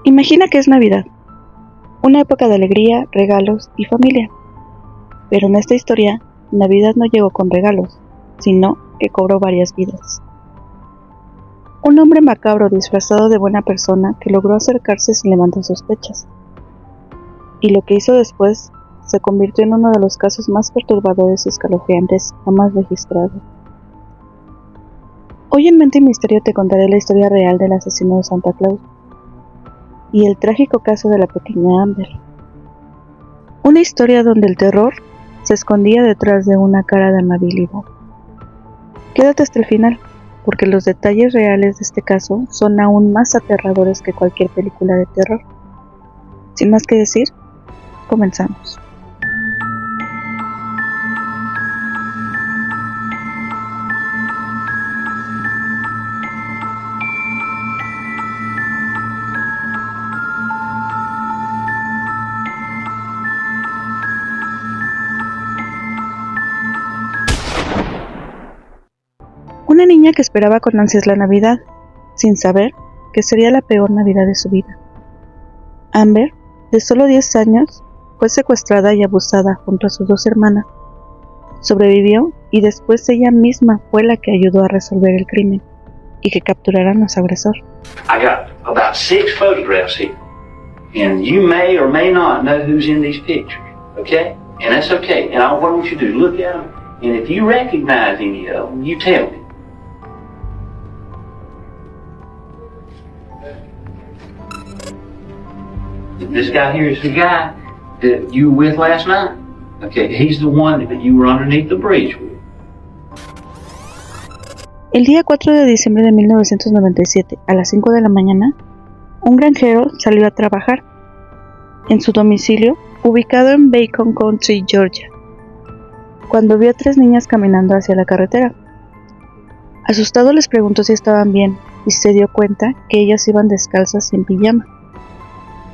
Imagina que es Navidad, una época de alegría, regalos y familia. Pero en esta historia, Navidad no llegó con regalos, sino que cobró varias vidas. Un hombre macabro disfrazado de buena persona que logró acercarse sin levantar sospechas. Y lo que hizo después se convirtió en uno de los casos más perturbadores y escalofriantes jamás registrados. Hoy en Mente y Misterio te contaré la historia real del asesino de Santa Claus y el trágico caso de la pequeña Amber. Una historia donde el terror se escondía detrás de una cara de amabilidad. Quédate hasta el final, porque los detalles reales de este caso son aún más aterradores que cualquier película de terror. Sin más que decir, comenzamos. Una niña que esperaba con ansias la Navidad, sin saber que sería la peor Navidad de su vida. Amber, de solo 10 años, fue secuestrada y abusada junto a sus 2 hermanas. Sobrevivió y después ella misma fue la que ayudó a resolver el crimen y que capturaran a su agresor. I got about 6 photographs here, and you may or may not know who's in these pictures, okay? And that's okay. And what I want you to do is look at them, and if you recognize any of them, you tell me. This guy here is the guy that you were with last night. Okay, he's the one that you were underneath the bridge with. El día 4 de diciembre de 1997, a las 5 de la mañana, un granjero salió a trabajar en su domicilio, ubicado en Bacon Country, Georgia, cuando vio a 3 niñas caminando hacia la carretera. Asustado les preguntó si estaban bien y se dio cuenta que ellas iban descalzas y en pijama.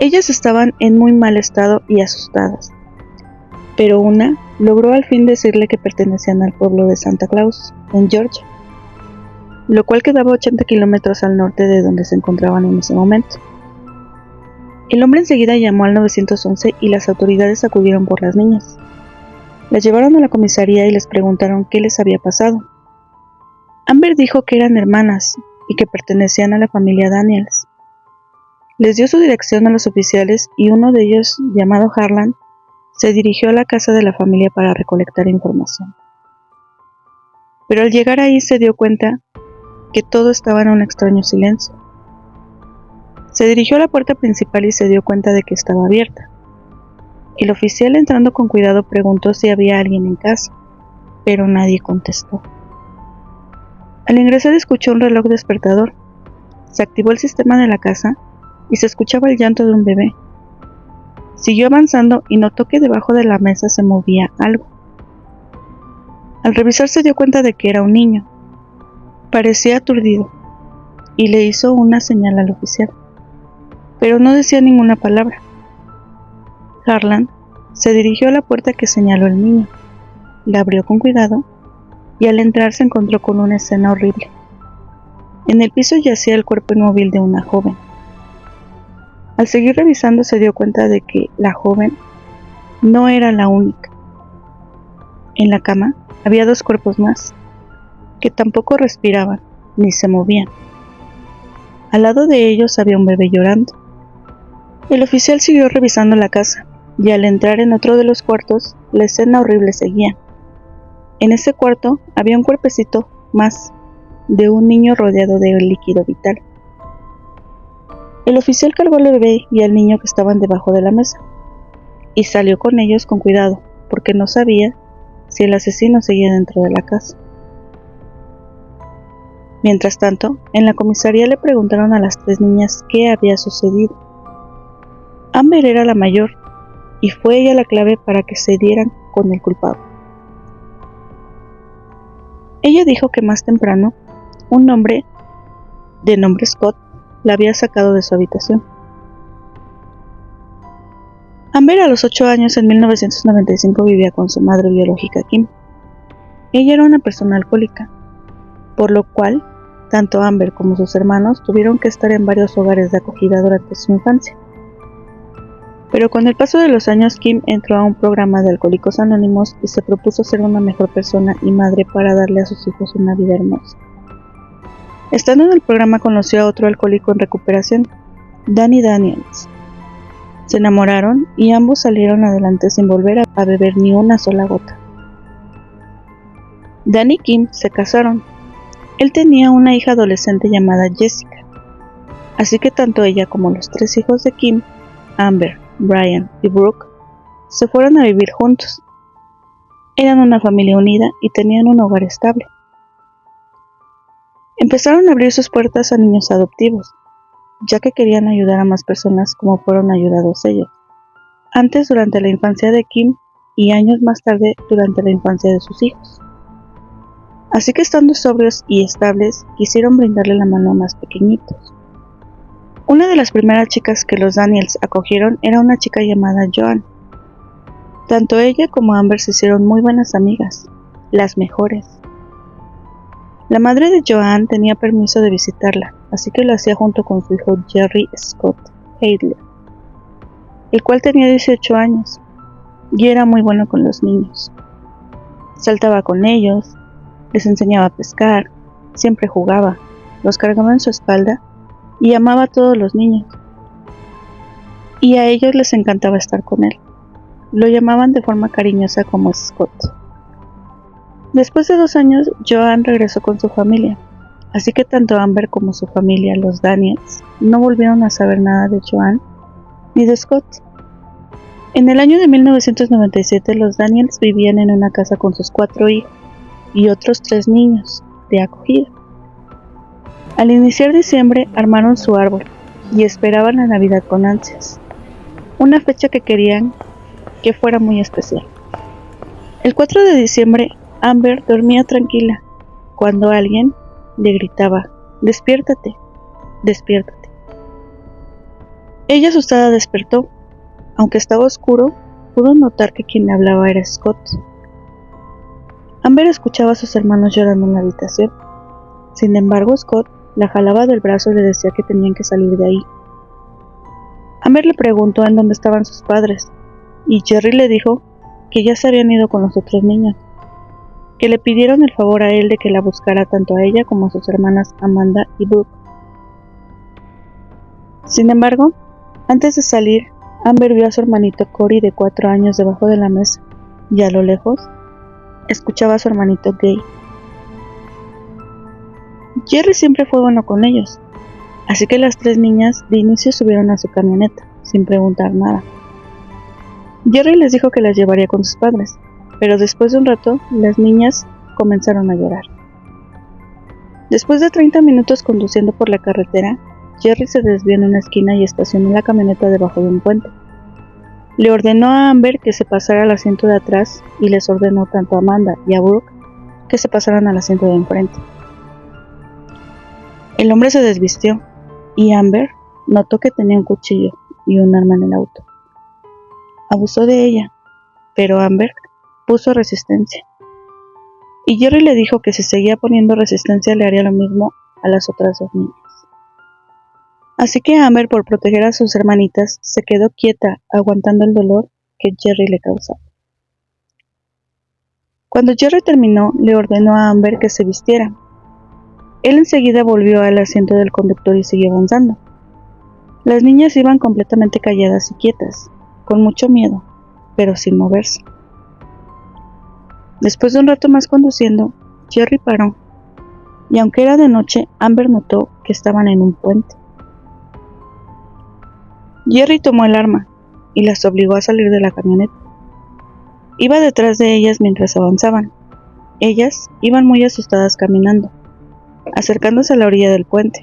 Ellas estaban en muy mal estado y asustadas, pero una logró al fin decirle que pertenecían al pueblo de Santa Claus, en Georgia, lo cual quedaba 80 kilómetros al norte de donde se encontraban en ese momento. El hombre enseguida llamó al 911 y las autoridades acudieron por las niñas. Las llevaron a la comisaría y les preguntaron qué les había pasado. Amber dijo que eran hermanas y que pertenecían a la familia Daniels. Les dio su dirección a los oficiales y uno de ellos, llamado Harlan, se dirigió a la casa de la familia para recolectar información. Pero al llegar ahí se dio cuenta que todo estaba en un extraño silencio. Se dirigió a la puerta principal y se dio cuenta de que estaba abierta. El oficial, entrando con cuidado, preguntó si había alguien en casa, pero nadie contestó. Al ingresar escuchó un reloj despertador. Se activó el sistema de la casa y se escuchaba el llanto de un bebé. Siguió avanzando y notó que debajo de la mesa se movía algo. Al revisar se dio cuenta de que era un niño. Parecía aturdido y le hizo una señal al oficial, pero no decía ninguna palabra. Harlan se dirigió a la puerta que señaló el niño, la abrió con cuidado y al entrar se encontró con una escena horrible. En el piso yacía el cuerpo inmóvil de una joven. Al seguir revisando se dio cuenta de que la joven no era la única. En la cama había 2 cuerpos más, que tampoco respiraban ni se movían. Al lado de ellos había un bebé llorando. El oficial siguió revisando la casa, y al entrar en otro de los cuartos, la escena horrible seguía. En ese cuarto había un cuerpecito más de un niño rodeado de líquido vital. El oficial cargó al bebé y al niño que estaban debajo de la mesa, y salió con ellos con cuidado, porque no sabía si el asesino seguía dentro de la casa. Mientras tanto, en la comisaría le preguntaron a las 3 niñas qué había sucedido. Amber era la mayor, y fue ella la clave para que se dieran con el culpable. Ella dijo que más temprano, un hombre de nombre Scott la había sacado de su habitación. Amber, a los 8 años, en 1995, vivía con su madre biológica Kim. Ella era una persona alcohólica, por lo cual tanto Amber como sus hermanos tuvieron que estar en varios hogares de acogida durante su infancia. Pero con el paso de los años, Kim entró a un programa de Alcohólicos Anónimos y se propuso ser una mejor persona y madre para darle a sus hijos una vida hermosa. Estando en el programa conoció a otro alcohólico en recuperación, Danny Daniels. Se enamoraron y ambos salieron adelante sin volver a beber ni una sola gota. Dan y Kim se casaron. Él tenía una hija adolescente llamada Jessica, así que tanto ella como los 3 hijos de Kim, Amber, Brian y Brooke, se fueron a vivir juntos. Eran una familia unida y tenían un hogar estable. Empezaron a abrir sus puertas a niños adoptivos, ya que querían ayudar a más personas como fueron ayudados ellos, antes durante la infancia de Kim y años más tarde durante la infancia de sus hijos. Así que estando sobrios y estables, quisieron brindarle la mano a más pequeñitos. Una de las primeras chicas que los Daniels acogieron era una chica llamada Joan. Tanto ella como Amber se hicieron muy buenas amigas, las mejores. La madre de Joan tenía permiso de visitarla, así que lo hacía junto con su hijo Jerry Scott Heidler, el cual tenía 18 años y era muy bueno con los niños. Saltaba con ellos, les enseñaba a pescar, siempre jugaba, los cargaba en su espalda y amaba a todos los niños. Y a ellos les encantaba estar con él. Lo llamaban de forma cariñosa como Scott. Después de 2 años, Joan regresó con su familia, así que tanto Amber como su familia, los Daniels, no volvieron a saber nada de Joan ni de Scott. En el año de 1997, los Daniels vivían en una casa con sus 4 hijos y otros 3 niños de acogida. Al iniciar diciembre, armaron su árbol y esperaban la Navidad con ansias, una fecha que querían que fuera muy especial. El 4 de diciembre, Amber dormía tranquila cuando alguien le gritaba: «¡Despiértate! ¡Despiértate!». Ella asustada despertó. Aunque estaba oscuro, pudo notar que quien le hablaba era Scott. Amber escuchaba a sus hermanos llorando en la habitación. Sin embargo, Scott la jalaba del brazo y le decía que tenían que salir de ahí. Amber le preguntó en dónde estaban sus padres, y Jerry le dijo que ya se habían ido con los otros niños, que le pidieron el favor a él de que la buscara tanto a ella como a sus hermanas Amanda y Brooke. Sin embargo, antes de salir, Amber vio a su hermanito Cory de 4 años debajo de la mesa, y a lo lejos, escuchaba a su hermanito Gay. Jerry siempre fue bueno con ellos, así que las 3 niñas de inicio subieron a su camioneta, sin preguntar nada. Jerry les dijo que las llevaría con sus padres, pero después de un rato, las niñas comenzaron a llorar. Después de 30 minutos conduciendo por la carretera, Jerry se desvió en una esquina y estacionó la camioneta debajo de un puente. Le ordenó a Amber que se pasara al asiento de atrás y les ordenó tanto a Amanda y a Brooke que se pasaran al asiento de enfrente. El hombre se desvistió y Amber notó que tenía un cuchillo y un arma en el auto. Abusó de ella, pero Amber puso resistencia. Y Jerry le dijo que si seguía poniendo resistencia le haría lo mismo a las otras 2 niñas. Así que Amber, por proteger a sus hermanitas, se quedó quieta, aguantando el dolor que Jerry le causaba. Cuando Jerry terminó, le ordenó a Amber que se vistiera. Él enseguida volvió al asiento del conductor y siguió avanzando. Las niñas iban completamente calladas y quietas, con mucho miedo, pero sin moverse. Después de un rato más conduciendo, Jerry paró, y aunque era de noche, Amber notó que estaban en un puente. Jerry tomó el arma y las obligó a salir de la camioneta. Iba detrás de ellas mientras avanzaban. Ellas iban muy asustadas caminando, acercándose a la orilla del puente.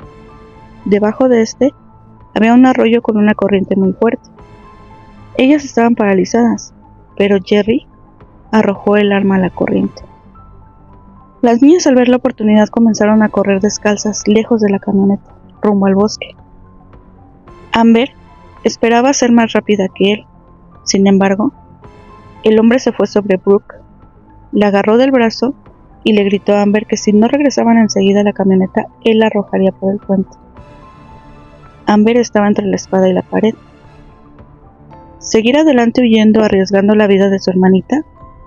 Debajo de este había un arroyo con una corriente muy fuerte. Ellas estaban paralizadas, pero Jerry arrojó el arma a la corriente. Las niñas, al ver la oportunidad, comenzaron a correr descalzas lejos de la camioneta, rumbo al bosque. Amber esperaba ser más rápida que él. Sin embargo, el hombre se fue sobre Brooke, la agarró del brazo y le gritó a Amber que si no regresaban enseguida a la camioneta, él la arrojaría por el puente. Amber estaba entre la espada y la pared. ¿Seguir adelante huyendo, arriesgando la vida de su hermanita?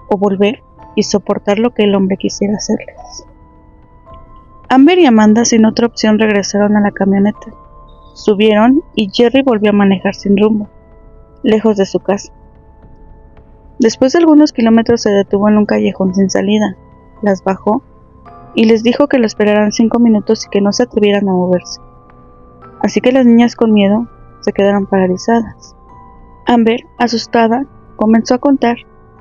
¿O volver y soportar lo que el hombre quisiera hacerles? Amber y Amanda, sin otra opción, regresaron a la camioneta. Subieron y Jerry volvió a manejar sin rumbo, lejos de su casa. Después de algunos kilómetros se detuvo en un callejón sin salida, las bajó y les dijo que lo esperaran 5 minutos y que no se atrevieran a moverse. Así que las niñas con miedo se quedaron paralizadas. Amber, asustada, comenzó a contar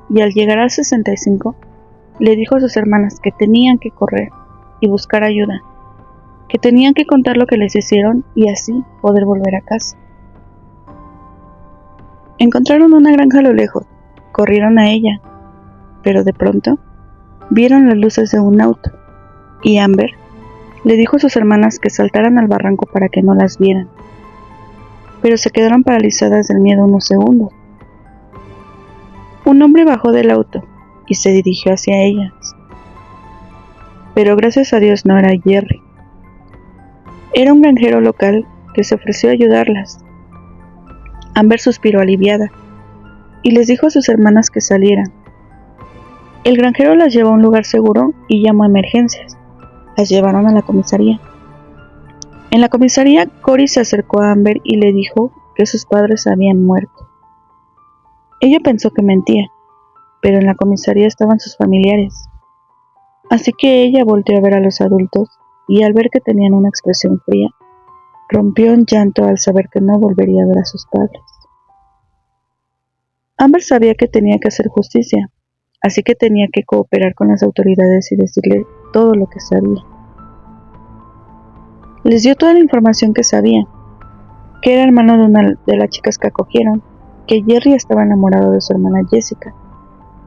y al llegar al 65 le dijo a sus hermanas que tenían que correr y buscar ayuda, que tenían que contar lo que les hicieron y así poder volver a casa. Encontraron una granja a lo lejos, corrieron a ella, pero de pronto vieron las luces de un auto y Amber le dijo a sus hermanas que saltaran al barranco para que no las vieran, pero se quedaron paralizadas del miedo unos segundos. Un hombre bajó del auto y se dirigió hacia ellas, pero gracias a Dios no era Jerry. Era un granjero local que se ofreció a ayudarlas. Amber suspiró aliviada y les dijo a sus hermanas que salieran. El granjero las llevó a un lugar seguro y llamó a emergencias. Las llevaron a la comisaría. En la comisaría, Cory se acercó a Amber y le dijo que sus padres habían muerto. Ella pensó que mentía, pero en la comisaría estaban sus familiares. Así que ella volteó a ver a los adultos y al ver que tenían una expresión fría, rompió en llanto al saber que no volvería a ver a sus padres. Amber sabía que tenía que hacer justicia, así que tenía que cooperar con las autoridades y decirle todo lo que sabía. Les dio toda la información que sabía, que era hermano de una de las chicas que acogieron, que Jerry estaba enamorado de su hermana Jessica,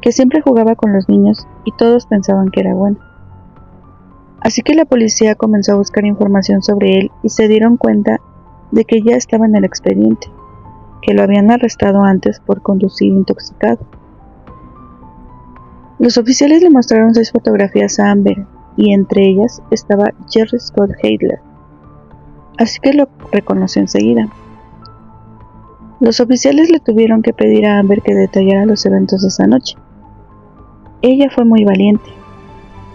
que siempre jugaba con los niños y todos pensaban que era bueno. Así que la policía comenzó a buscar información sobre él y se dieron cuenta de que ya estaba en el expediente, que lo habían arrestado antes por conducir intoxicado. Los oficiales le mostraron 6 fotografías a Amber y entre ellas estaba Jerry Scott Heidler, así que lo reconoció enseguida. Los oficiales le tuvieron que pedir a Amber que detallara los eventos de esa noche. Ella fue muy valiente.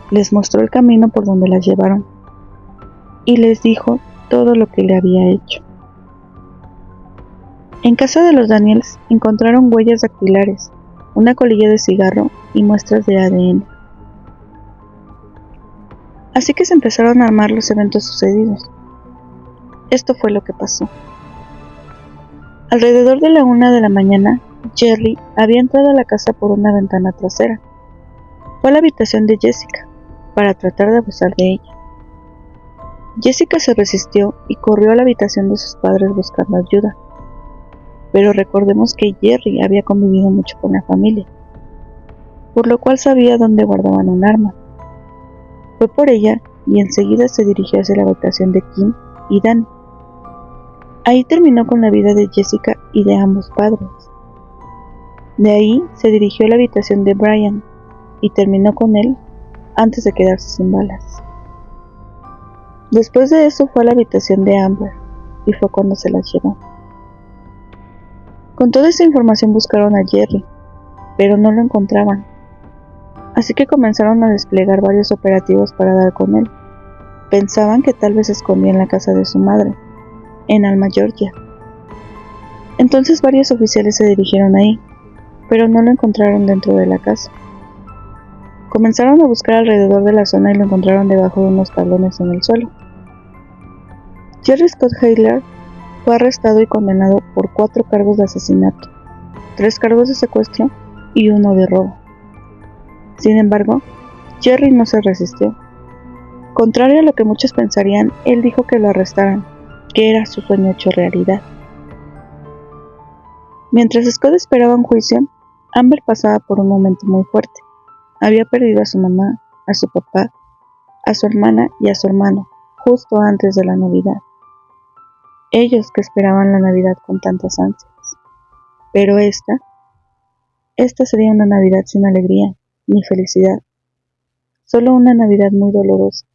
Les mostró el camino por donde las llevaron y les dijo todo lo que le había hecho. En casa de los Daniels encontraron huellas dactilares, una colilla de cigarro y muestras de ADN. Así que se empezaron a armar los eventos sucedidos. Esto fue lo que pasó. Alrededor de la 1 de la mañana, Jerry había entrado a la casa por una ventana trasera. Fue a la habitación de Jessica para tratar de abusar de ella. Jessica se resistió y corrió a la habitación de sus padres buscando ayuda. Pero recordemos que Jerry había convivido mucho con la familia, por lo cual sabía dónde guardaban un arma. Fue por ella y enseguida se dirigió hacia la habitación de Kim y Dan. Ahí terminó con la vida de Jessica y de ambos padres. De ahí se dirigió a la habitación de Brian y terminó con él antes de quedarse sin balas. Después de eso fue a la habitación de Amber y fue cuando se las llevó. Con toda esa información buscaron a Jerry, pero no lo encontraban. Así que comenzaron a desplegar varios operativos para dar con él. Pensaban que tal vez se escondía en la casa de su madre, en Alma, Georgia. Entonces varios oficiales se dirigieron ahí, pero no lo encontraron dentro de la casa. Comenzaron a buscar alrededor de la zona y lo encontraron debajo de unos tablones en el suelo. Jerry Scott Heidler fue arrestado y condenado por 4 cargos de asesinato, 3 cargos de secuestro y 1 de robo. Sin embargo, Jerry no se resistió. Contrario a lo que muchos pensarían, él dijo que lo arrestaran, que era su sueño hecho realidad. Mientras Scott esperaba un juicio, Amber pasaba por un momento muy fuerte. Había perdido a su mamá, a su papá, a su hermana y a su hermano, justo antes de la Navidad. Ellos que esperaban la Navidad con tantas ansias. Pero esta sería una Navidad sin alegría ni felicidad, solo una Navidad muy dolorosa,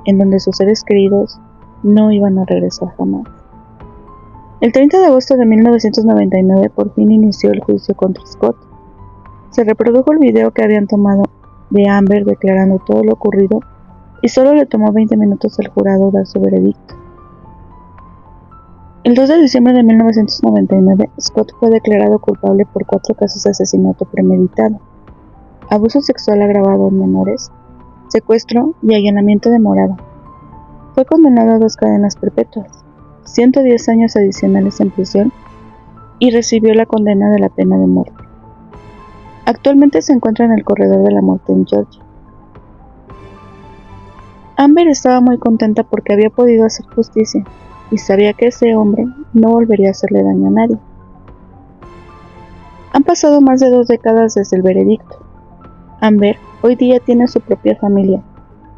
en donde sus seres queridos no iban a regresar jamás. El 30 de agosto de 1999 por fin inició el juicio contra Scott. Se reprodujo el video que habían tomado de Amber declarando todo lo ocurrido y solo le tomó 20 minutos al jurado dar su veredicto. El 2 de diciembre de 1999, Scott fue declarado culpable por 4 casos de asesinato premeditado, abuso sexual agravado en menores, secuestro y allanamiento de morada. Fue condenado a 2 cadenas perpetuas, 110 años adicionales en prisión y recibió la condena de la pena de muerte. Actualmente se encuentra en el corredor de la muerte en Georgia. Amber estaba muy contenta porque había podido hacer justicia y sabía que ese hombre no volvería a hacerle daño a nadie. Han pasado más de 2 décadas desde el veredicto. Amber hoy día tiene su propia familia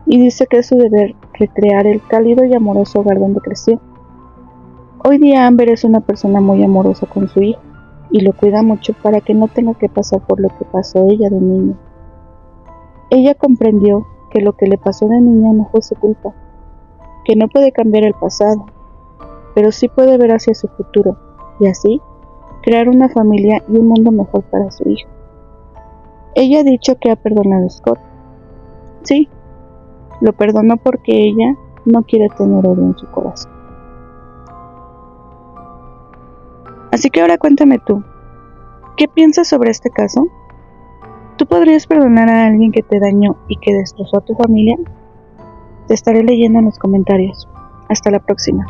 y dice que es su deber recrear el cálido y amoroso hogar donde creció. Hoy día Amber es una persona muy amorosa con su hijo y lo cuida mucho para que no tenga que pasar por lo que pasó ella de niña. Ella comprendió que lo que le pasó de niña no fue su culpa, que no puede cambiar el pasado, pero sí puede ver hacia su futuro y así crear una familia y un mundo mejor para su hijo. Ella ha dicho que ha perdonado a Scott. Sí, lo perdonó porque ella no quiere tener odio en su corazón. Así que ahora cuéntame tú, ¿qué piensas sobre este caso? ¿Tú podrías perdonar a alguien que te dañó y que destrozó a tu familia? Te estaré leyendo en los comentarios. Hasta la próxima.